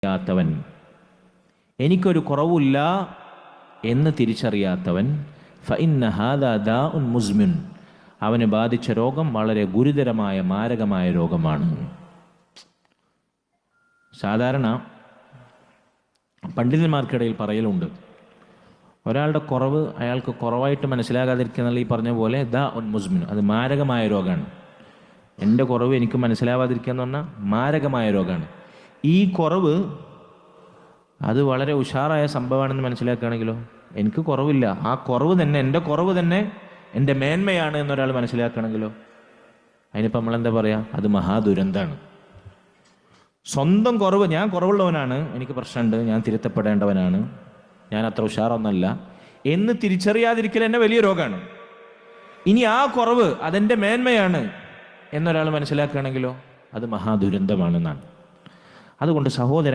യാത്തവൻ, എനിക്കൊരു കുറവില്ല എന്ന് തിരിച്ചറിയാത്തവൻ, ഫഇന്ന ഹാദാ ദാഉൻ മുസ്മിൻ, അവന് ബാധിച്ച രോഗം വളരെ ഗുരുതരമായ മാരകമായ രോഗമാണ്. സാധാരണ പണ്ഡിതന്മാർക്കിടയിൽ പറയലുണ്ട്, ഒരാളുടെ കുറവ് അയാൾക്ക് കുറവായിട്ട് മനസ്സിലാകാതിരിക്കുന്ന ഈ പറഞ്ഞ പോലെ ദാഉൻ മുസ്മിൻ, അത് മാരകമായ രോഗമാണ്. എൻ്റെ കുറവ് എനിക്ക് മനസ്സിലാവാതിരിക്കുക എന്ന് പറഞ്ഞാൽ മാരകമായ രോഗമാണ്. ഈ കുറവ് അത് വളരെ ഉഷാറായ സംഭവമാണെന്ന് മനസ്സിലാക്കുകയാണെങ്കിലോ, എനിക്ക് കുറവില്ല, ആ കുറവ് തന്നെ എൻ്റെ കുറവ് തന്നെ എൻ്റെ മേന്മയാണ് എന്നൊരാൾ മനസ്സിലാക്കുകയാണെങ്കിലോ, അതിനിപ്പോൾ നമ്മളെന്താ പറയുക, അത് മഹാദുരന്താണ്. സ്വന്തം കുറവ്, ഞാൻ കുറവുള്ളവനാണ്, എനിക്ക് പ്രശ്നമുണ്ട്, ഞാൻ തിരുത്തപ്പെടേണ്ടവനാണ്, ഞാൻ അത്ര ഉഷാറൊന്നല്ല എന്ന് തിരിച്ചറിയാതിരിക്കൽ തന്നെ വലിയ രോഗമാണ്. ഇനി ആ കുറവ് അതെൻ്റെ മേന്മയാണ് എന്നൊരാൾ മനസ്സിലാക്കുകയാണെങ്കിലോ, അത് മഹാദുരന്തമാണെന്നാണ്. അതുകൊണ്ട് സഹോദരൻ